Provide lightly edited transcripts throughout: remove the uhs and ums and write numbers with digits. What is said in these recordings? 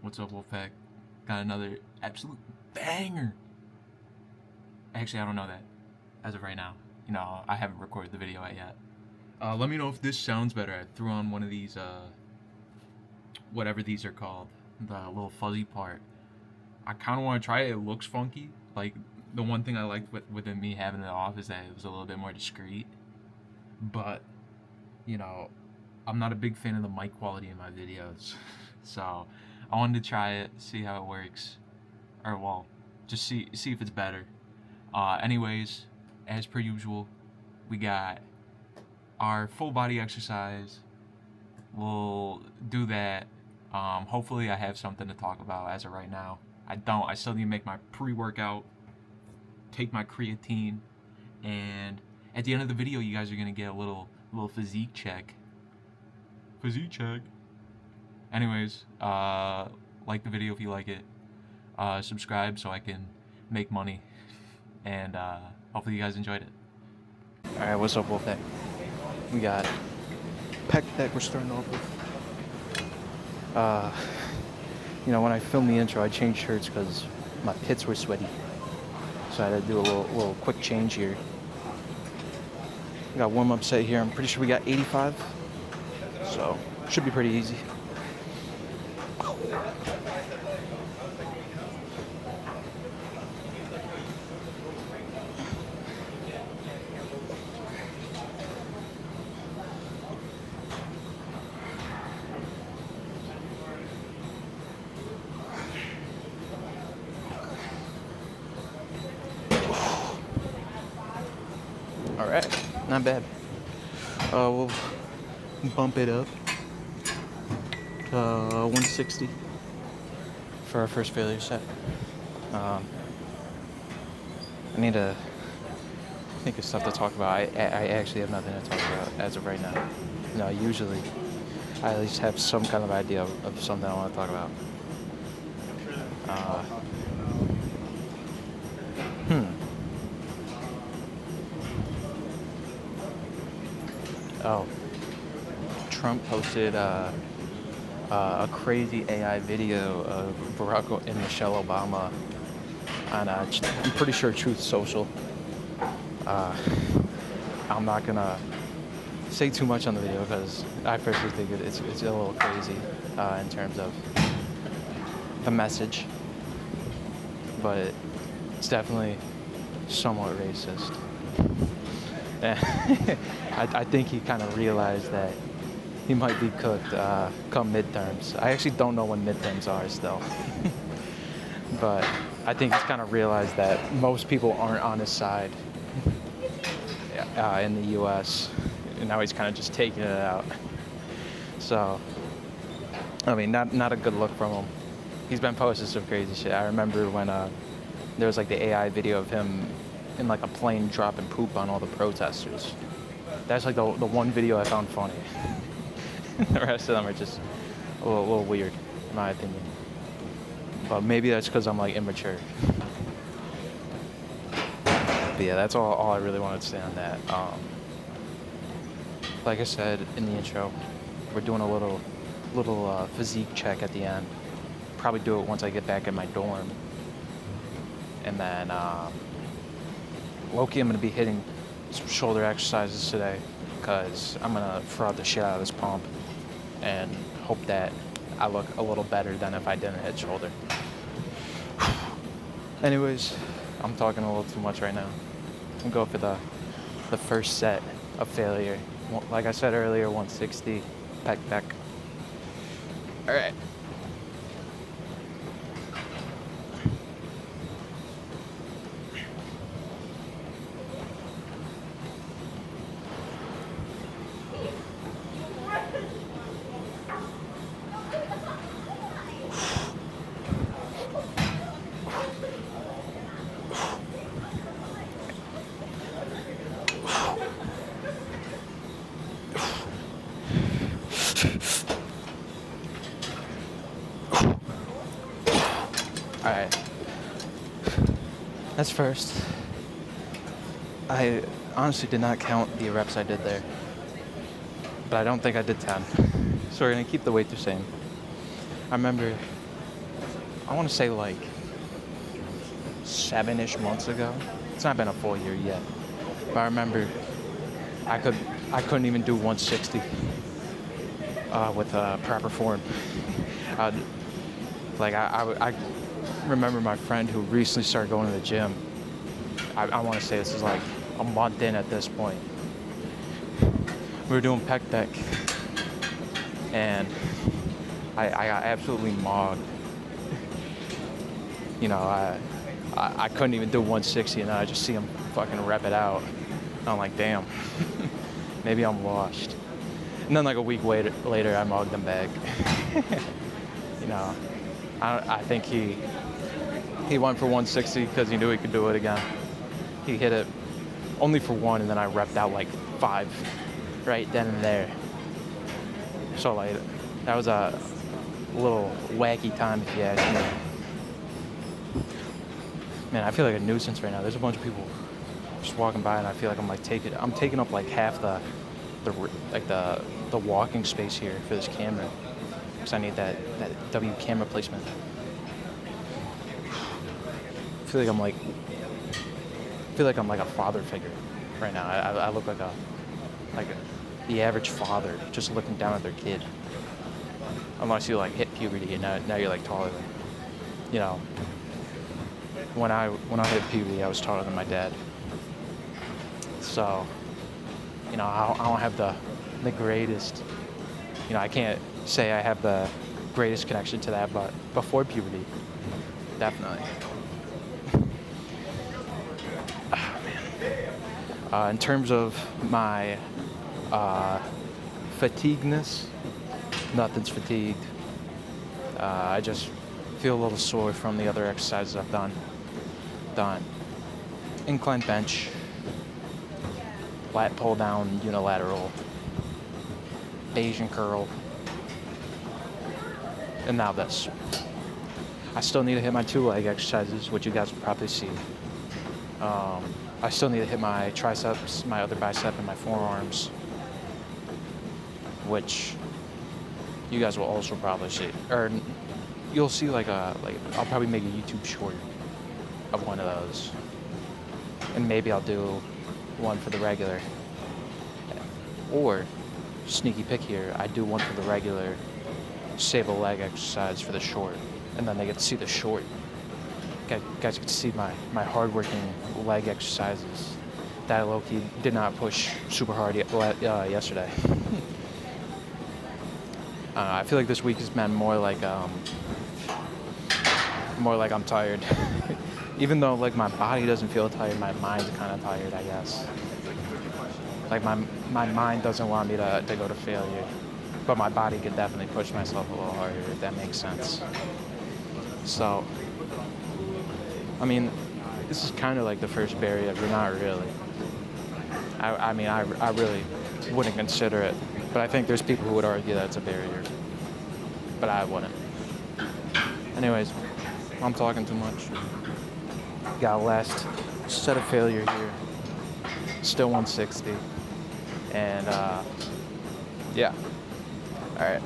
What's up, Wolfpack? Got another absolute banger. Actually, I don't know that as of right now. You know, I haven't recorded the video yet. Let me know if this sounds better. I threw on one of these, whatever these are called, the little fuzzy part. I kind of want to try it. It looks funky. Like, the one thing I liked within me having it off is that it was a little bit more discreet. But, you know, I'm not a big fan of the mic quality in my videos. So I wanted to try it, see how it works, or well, just see if it's better. Anyways, as per usual, we got our full body exercise. We'll do that. Hopefully I have something to talk about as of right now. I don't. I still need to make my pre-workout, take my creatine, and at the end of the video, you guys are gonna get a little physique check. Physique check. Anyways, like the video if you like it. Subscribe so I can make money. And hopefully you guys enjoyed it. Alright, what's up, Wolfpack? We got pec deck we're starting off with. You know, when I filmed the intro, I changed shirts because my pits were sweaty. So I had to do a little quick change here. We got warm-up set here. I'm pretty sure we got 85. So, should be pretty easy. Alright, not bad. We'll bump it up to 160 for our first failure set. I need to think of stuff to talk about. I actually have nothing to talk about as of right now. No, usually I at least have some kind of idea of something I want to talk about. Oh, Trump posted a crazy AI video of Barack and Michelle Obama on I'm pretty sure Truth Social. I'm not gonna say too much on the video because I personally think it's a little crazy in terms of the message, but it's definitely somewhat racist. I think he kind of realized that he might be cooked come midterms. I actually don't know when midterms are still. But I think he's kind of realized that most people aren't on his side in the U.S. And now he's kind of just taking it out. So, I mean, not a good look from him. He's been posting some crazy shit. I remember when there was like the AI video of him in like a plane dropping poop on all the protesters. That's like the one video I found funny. The rest of them are just a little weird, in my opinion. But maybe that's because I'm like immature. But yeah, that's all I really wanted to say on that. Like I said in the intro, we're doing a little physique check at the end. Probably do it once I get back in my dorm. And then low-key, I'm going to be hitting some shoulder exercises today because I'm going to fraud the shit out of this pump and hope that I look a little better than if I didn't hit shoulder. Anyways, I'm talking a little too much right now. I'm going for the first set of failure. Like I said earlier, 160, pec deck. All right. Alright, that's first. I honestly did not count the reps I did there, but I don't think I did 10. So we're going to keep the weight the same. I remember I want to say like 7-ish months ago. It's not been a full year yet, but I remember I couldn't even do 160 with proper form. I remember my friend who recently started going to the gym. I want to say this is like a month in at this point. We were doing pec deck, and I got absolutely mauled. You know, I couldn't even do 160, and then I just see him fucking rep it out. And I'm like, damn, maybe I'm washed. And then like a week later, I mugged him back. You know, I think he went for 160 because he knew he could do it again. He hit it only for one, and then I repped out like 5 right then and there. So like, that was a little wacky time if you ask me. Man, I feel like a nuisance right now. There's a bunch of people just walking by, and I feel like I'm taking up like half the walking space here for this camera, because I need that W camera placement. I feel like I'm like a father figure right now. I look like the average father just looking down at their kid. Unless you like hit puberty and now you're like taller than, you know. When I hit puberty, I was taller than my dad. So, you know, I don't have the greatest, you know, I can't say I have the greatest connection to that, but before puberty, definitely. Oh, man. In terms of my fatigueness, nothing's fatigued. I just feel a little sore from the other exercises I've done. Incline bench, lat pull down unilateral, Bayesian curl, and now this. I still need to hit my 2 leg exercises, which you guys will probably see. I still need to hit my triceps, my other bicep, and my forearms, which you guys will also probably see. Or you'll see like I'll probably make a YouTube short of one of those. And maybe I'll do one for the regular. Or, sneaky pick here, I do one for the regular, save a leg exercise for the short. And then they get to see the short. Guys get to see my hard-working leg exercises that I low-key did not push super hard yesterday. I feel like this week has been more like I'm tired. Even though like my body doesn't feel tired, my mind's kind of tired, I guess. Like my mind doesn't want me to go to failure, but my body can definitely push myself a little harder, if that makes sense. So, I mean, this is kind of like the first barrier, but not really. I mean, I really wouldn't consider it, but I think there's people who would argue that it's a barrier, but I wouldn't. Anyways, I'm talking too much. Got a last set of failure here. Still 160. And, yeah. All right.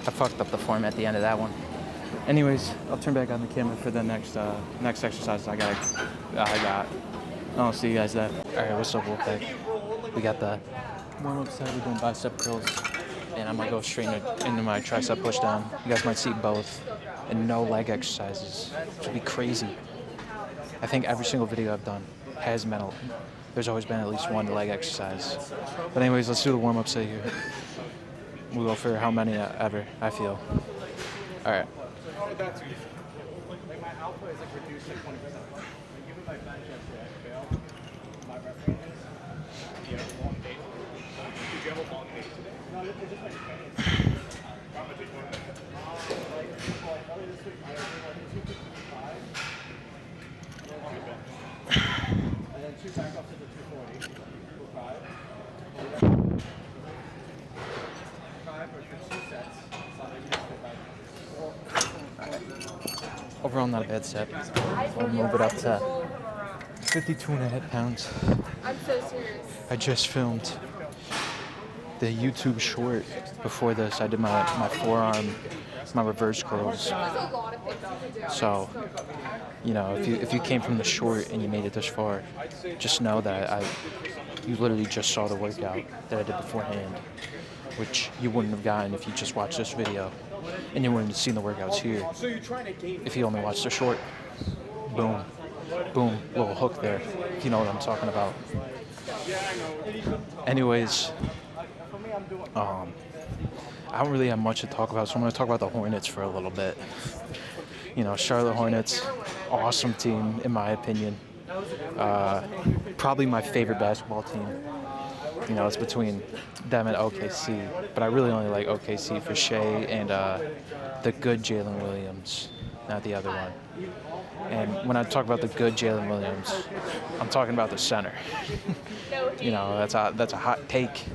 I fucked up the form at the end of that one. Anyways, I'll turn back on the camera for the next exercise I got. I'll see you guys then. Alright, what's up, Wolfpack? We got the warm-up side, we're doing bicep curls. And I'm gonna go straight into my tricep push down. You guys might see both. And no leg exercises, which would be crazy. I think every single video I've done has metal. There's always been at least one leg exercise. But anyways, let's do the warm-up set here. We'll go for how many ever, I feel. All right. Overall, not a bad set. We'll move it up to 52.5 pounds. I'm so serious. I just filmed the YouTube short before this. I did my forearm, my reverse curls. There's a lot of things you can do. So, you know, if you came from the short and you made it this far, just know that you literally just saw the workout that I did beforehand, which you wouldn't have gotten if you just watched this video, and you wouldn't have seen the workouts here if you only watched the short. Boom, boom, little hook there, if you know what I'm talking about. Anyways, I don't really have much to talk about, so I'm going to talk about the Hornets for a little bit. You know, Charlotte Hornets, awesome team in my opinion. Probably my favorite basketball team. You know, it's between them and OKC, but I really only like OKC for Shea and the good Jalen Williams, not the other one. And when I talk about the good Jalen Williams, I'm talking about the center. You know, that's a hot take,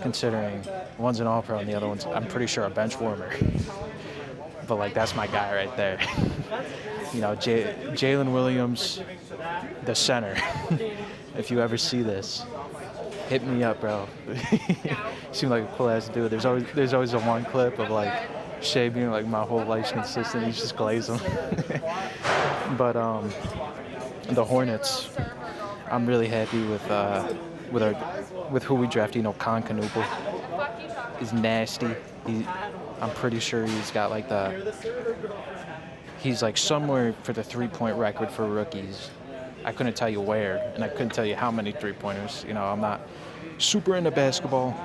considering one's an All-Pro and the other one's, I'm pretty sure, a bench warmer. But like, that's my guy right there. You know, Jalen Williams, the center. If you ever see this, hit me up, bro. Seemed like a cool ass dude. There's always a one clip of like Shea being like, my whole life's consistent. He's just glazing. But the Hornets, I'm really happy with who we drafted. You know, Concanople is nasty. I'm pretty sure he's got like he's like somewhere for the 3-point record for rookies. I couldn't tell you where, and I couldn't tell you how many 3-pointers. You know, I'm not super into basketball,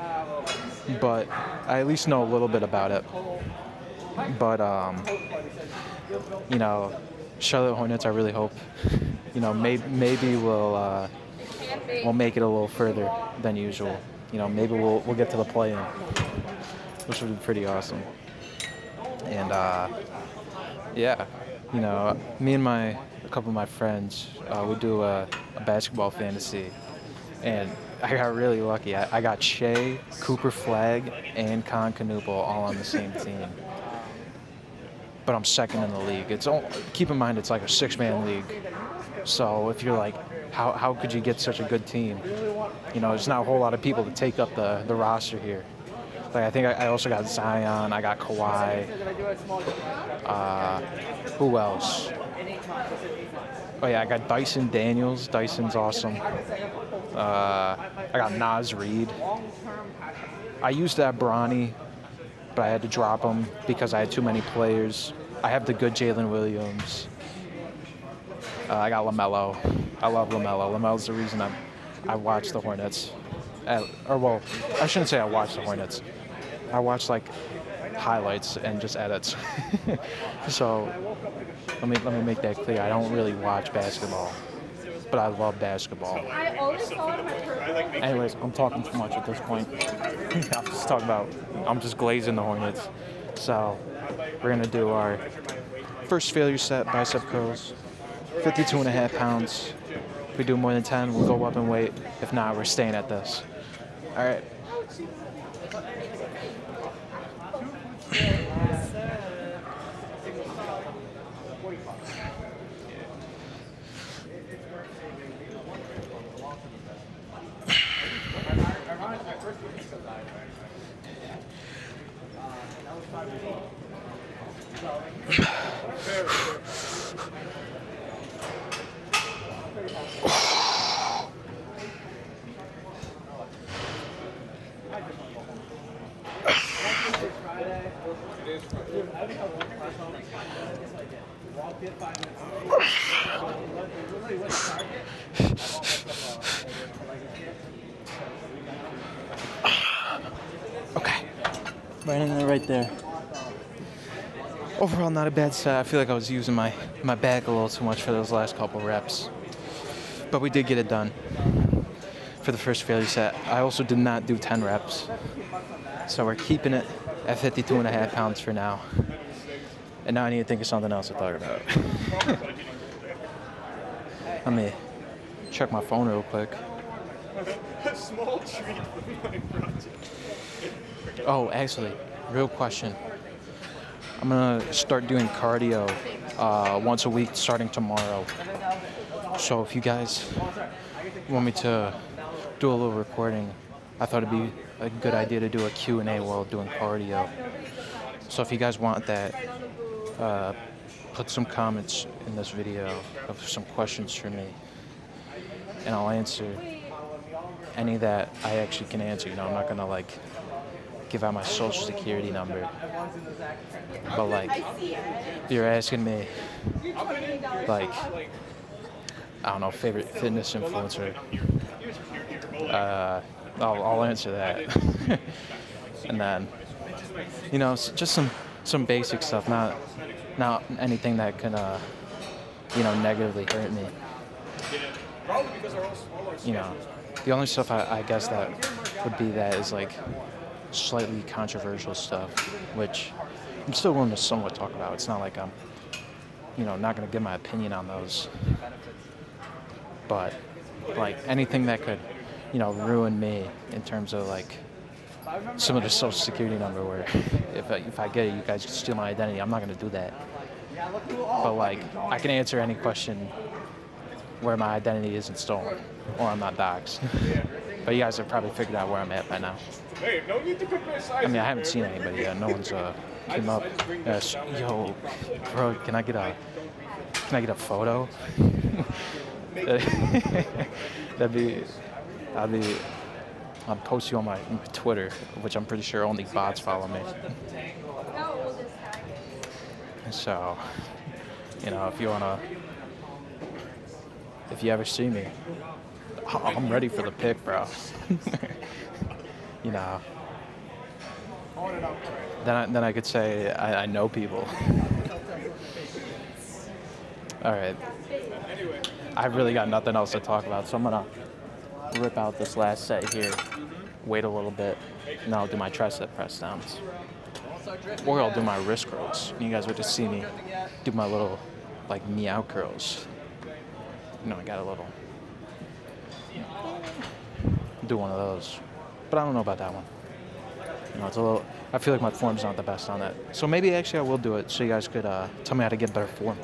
but I at least know a little bit about it. But you know, Charlotte Hornets, I really hope, you know, maybe we'll make it a little further than usual. You know, maybe we'll get to the play-in, which would be pretty awesome. And yeah, you know, me and a couple of my friends, we do a basketball fantasy, and I got really lucky. I got Shea, Cooper Flagg, and Concanople all on the same team. But I'm second in the league. Keep in mind, it's like a 6-man league. So if you're like, how could you get such a good team? You know, there's not a whole lot of people to take up the roster here. Like, I think I also got Zion, I got Kawhi. Who else? Oh yeah, I got Dyson Daniels. Dyson's awesome. I got Naz Reid. I used to have Bronny, but I had to drop him because I had too many players. I have the good Jalen Williams. I got LaMelo. I love LaMelo. LaMelo's the reason I watch the Hornets. Well, I shouldn't say I watch the Hornets. I watch like highlights and just edits. So let me make that clear. I don't really watch basketball, but I love basketball. I always follow my purple. Anyways, I'm talking too much at this point. I'm just glazing the Hornets. So we're gonna do our first failure set, bicep curls, 52.5 pounds. If we do more than 10, we'll go up in weight. If not, we're staying at this. All right. Okay, right in there, right there. Overall, not a bad set. I feel like I was using my back a little too much for those last couple reps, but we did get it done for the first failure set. I also did not do 10 reps. So we're keeping it at 52.5 pounds for now. And now I need to think of something else to talk about. Let me check my phone real quick. A small treat for my project. Oh, actually, real question. I'm gonna start doing cardio once a week starting tomorrow. So if you guys want me to do a little recording, I thought it'd be a good idea to do a Q&A while doing cardio. So if you guys want that, put some comments in this video of some questions for me, and I'll answer any that I actually can answer. You know, I'm not gonna like give out my social security number, but like if you're asking me like, I don't know, favorite fitness influencer, I'll answer that. And then, you know, just some basic stuff, not anything that can you know, negatively hurt me. You know, the only stuff I guess that would be that is like slightly controversial stuff, which I'm still willing to somewhat talk about. It's not like I'm, you know, not gonna give my opinion on those, but like anything that could, you know, ruin me in terms of like similar to social security number, where if I get it, you guys can steal my identity. I'm not gonna do that. But like I can answer any question where my identity isn't stolen or I'm not doxxed. But you guys have probably figured out where I'm at by now. Hey, no need to pick my size. I mean, I haven't seen anybody yet. No one's came up. Yo, bro, can I get a photo? I'll post you on my Twitter, which I'm pretty sure only bots follow me. So, you know, if you ever see me, I'm ready for the pic, bro. You know. Then I could say I know people. All right. I've really got nothing else to talk about, so I'm gonna rip out this last set here, wait a little bit, and then I'll do my tricep press downs. Or I'll do my wrist curls. You guys would just see me do my little like meow curls. You know, I got a little, do one of those. But I don't know about that one. You know, it's a little, I feel like my form's not the best on that. So maybe actually I will do it so you guys could tell me how to get better form.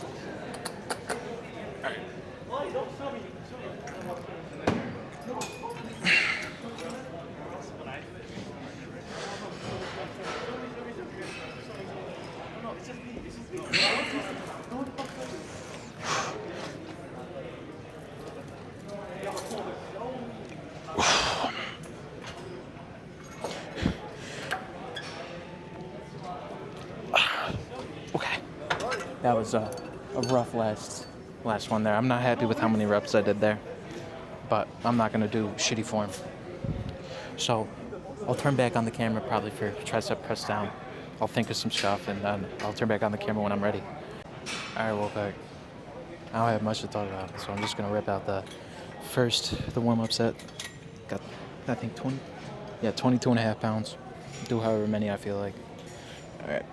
That was a rough last one there. I'm not happy with how many reps I did there, but I'm not going to do shitty form. So I'll turn back on the camera probably for tricep press down. I'll think of some stuff, and then I'll turn back on the camera when I'm ready. All right, well, back. I don't have much to talk about, so I'm just going to rip out the warm-up set. Got, I think, 22.5 pounds. Do however many I feel like. All right.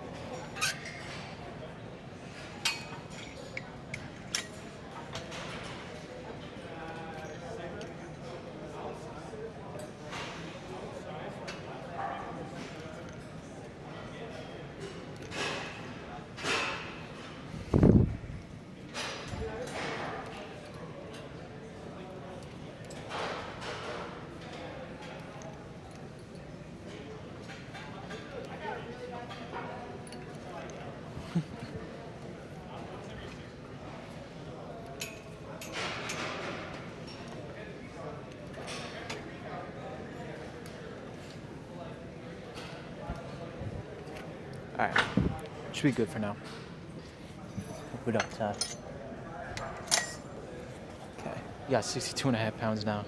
Alright, should be good for now. Put it up top. Okay, you got 62.5 pounds now.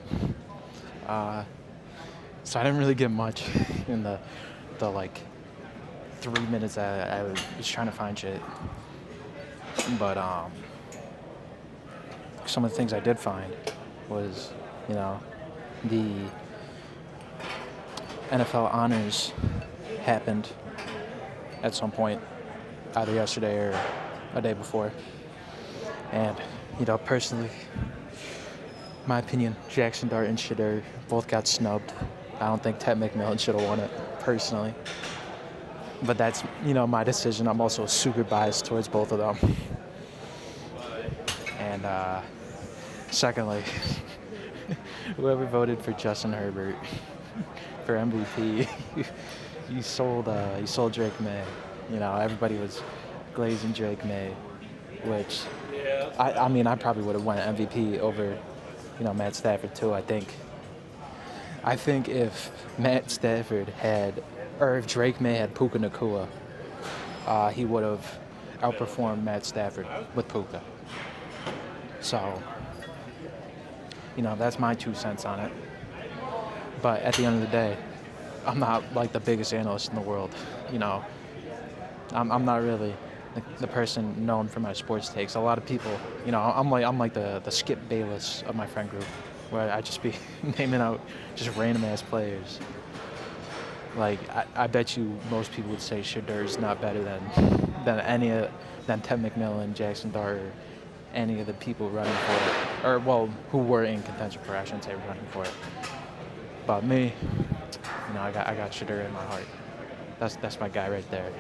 So I didn't really get much in the like 3 minutes I was trying to find shit. But some of the things I did find was, you know, the NFL honors happened at some point, either yesterday or a day before. And, personally, my opinion, Jackson Dart and Shedeur both got snubbed. I don't think Ted McMillan should have won it, personally. But that's, my decision. I'm also super biased towards both of them. And secondly, whoever voted for Justin Herbert for MVP, you sold Drake May. Everybody was glazing Drake May, which I probably would have won MVP over, Matt Stafford too. I think if Matt Stafford if Drake May had Puka Nacua, he would have outperformed Matt Stafford with Puka. So, that's my 2 cents on it. But at the end of the day, I'm not like the biggest analyst in the world. I'm not really the person known for my sports takes. A lot of people, I'm like the Skip Bayless of my friend group, where I just be naming out just random ass players. Like I bet you most people would say Shedeur's not better than Ted McMillan, Jackson Dart, or any of the people running for it, or who were in contention for it. I shouldn't say running for it. But me, I got Shedeur in my heart. That's my guy right there.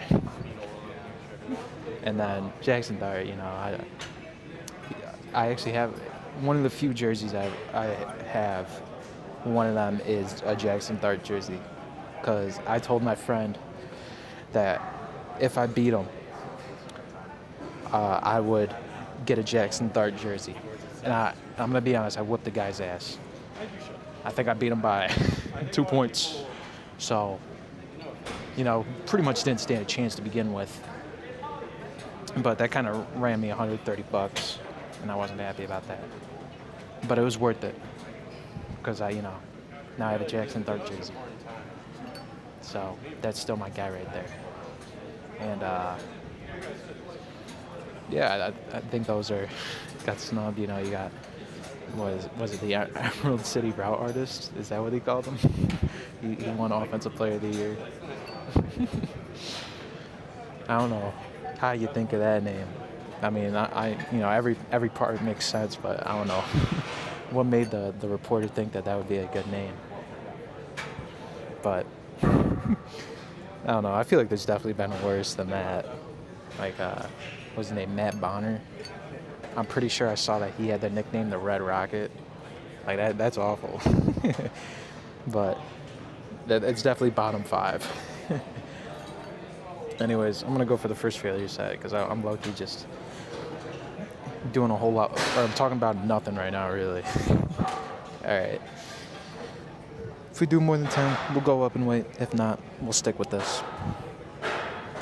And then Jackson Dart, I actually have one of the few jerseys I have. One of them is a Jackson Dart jersey, because I told my friend that if I beat him, I would get a Jackson Dart jersey. And I'm going to be honest, I whipped the guy's ass. I think I beat him by 2 points. So, pretty much didn't stand a chance to begin with. But that kind of ran me $130, and I wasn't happy about that. But it was worth it, because now I have a Jackson Dart jersey. So that's still my guy right there. And I think those are got snubbed. You got was it the Emerald City Route Artist? Is that what he called him? he won Offensive Player of the Year. I don't know how you think of that name. I mean, every part makes sense, but I don't know what made the reporter think that would be a good name. But I don't know. I feel like there's definitely been worse than that. Like, what's his name? Matt Bonner. I'm pretty sure I saw that he had the nickname the Red Rocket. Like that's awful. But it's definitely bottom 5. Anyways, I'm gonna go for the first failure set, because I'm low-key just doing a whole lot, or I'm talking about nothing right now, really. All right. If we do more than 10, we'll go up and wait. If not, we'll stick with this.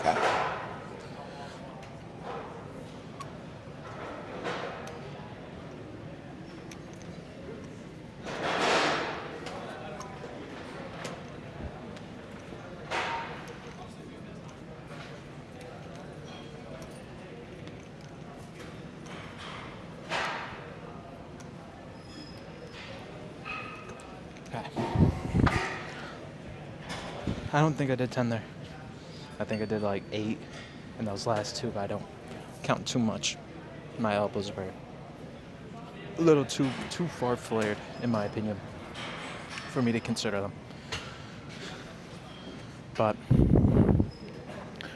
Okay. I don't think I did 10 there. I think I did like 8 in those last 2, but I don't count too much. My elbows were a little too far flared, in my opinion, for me to consider them. But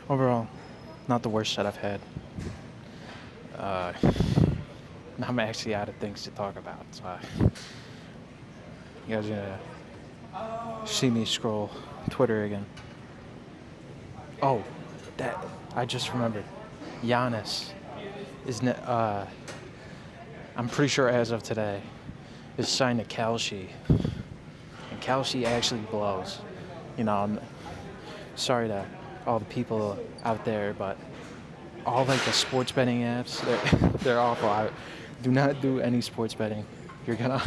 overall, not the worst set I've had. Now I'm actually out of things to talk about, so you guys are gonna see me scroll Twitter again. Oh, that I just remembered. Giannis is I'm pretty sure as of today is signed to Kalshi, and Kalshi actually blows. I'm sorry to all the people out there, but all like the sports betting apps, they're awful. Do not do any sports betting. You're gonna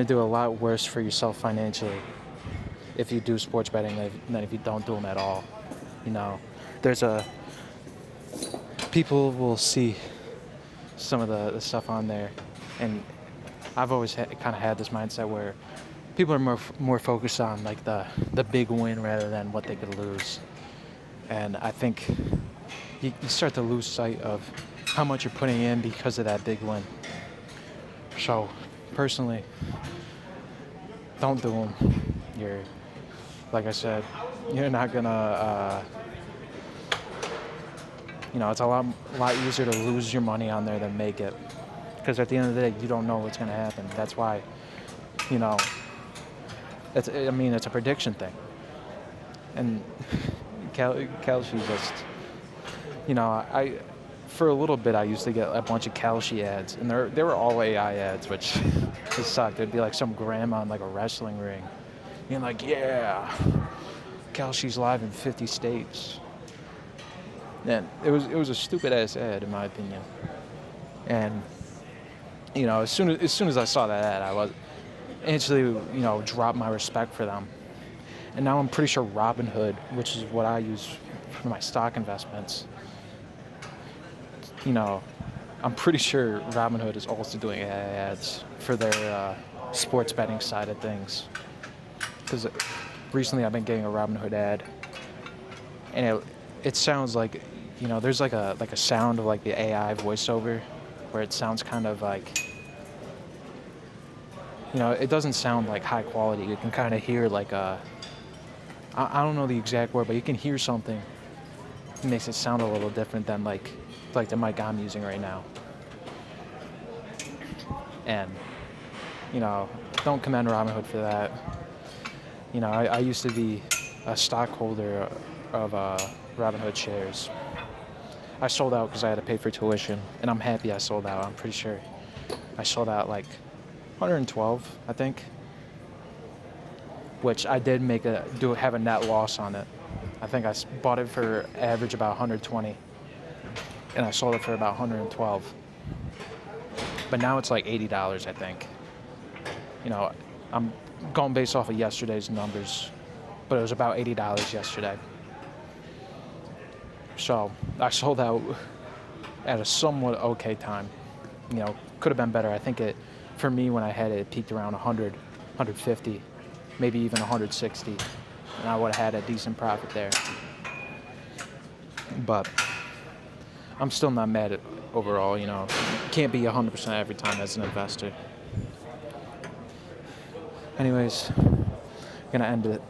do a lot worse for yourself financially if you do sports betting than if you don't do them at all. People will see some of the stuff on there, and I've always kind of had this mindset where people are more focused on like the big win rather than what they could lose. And I think you start to lose sight of how much you're putting in because of that big win. So, personally, don't do them. You're, like I said, you're not gonna, it's a lot easier to lose your money on there than make it. Because at the end of the day, you don't know what's gonna happen. That's why, it's a prediction thing. And Kalshi just, for a little bit I used to get a bunch of Kalshi ads, and they were all AI ads, which just sucked. There'd be like some grandma in like a wrestling ring, being like, "Yeah, Kalshi's live in 50 states." And it was a stupid ass ad in my opinion. And as soon as I saw that ad, I was instantly dropped my respect for them. And now I'm pretty sure Robinhood, which is what I use for my stock investments, I'm pretty sure Robinhood is also doing ads for their sports betting side of things. Because recently I've been getting a Robinhood ad, and it sounds like, there's like a sound of like the AI voiceover, where it sounds kind of like, it doesn't sound like high quality. You can kind of hear like I don't know the exact word, but you can hear something. It makes it sound a little different than like the mic I'm using right now. And, don't commend Robinhood for that. I used to be a stockholder of Robinhood shares. I sold out because I had to pay for tuition, and I'm happy I sold out. I'm pretty sure I sold out like 112, I think. Which I did have a net loss on it. I think I bought it for average about 120, and I sold it for about 112. But now it's like $80, I think. I'm going based off of yesterday's numbers, but it was about $80 yesterday. So I sold out at a somewhat okay time. Could have been better. I think for me, when I had it, it peaked around 100, 150. Maybe even 160, and I would have had a decent profit there. But I'm still not mad at overall. Can't be 100% every time as an investor. Anyways, I'm gonna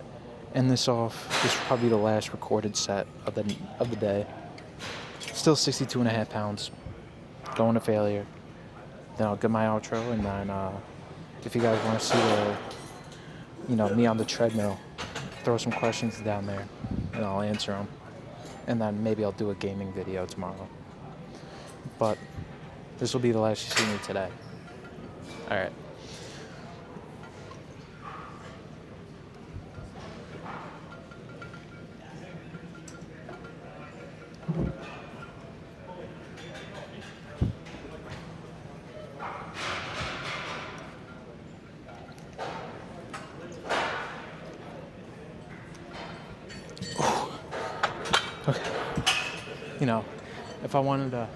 end this off. This is probably the last recorded set of the day. Still 62.5 pounds, going to failure. Then I'll get my outro, and then if you guys want to see me on the treadmill, throw some questions down there, and I'll answer them. And then maybe I'll do a gaming video tomorrow. But this will be the last you see me today. All right. Okay. If I wanted to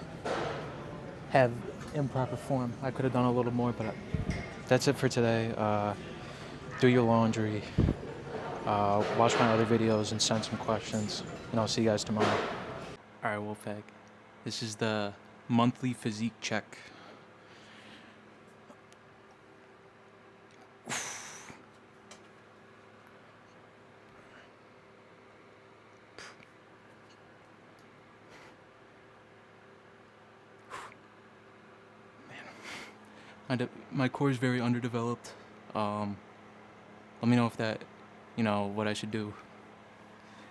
have improper form, I could have done a little more, but that's it for today. Do your laundry, watch my other videos, and send some questions, and I'll see you guys tomorrow. All right, Wolfag. This is the monthly physique check. My core is very underdeveloped. Let me know if that, what I should do.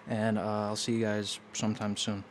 And I'll see you guys sometime soon.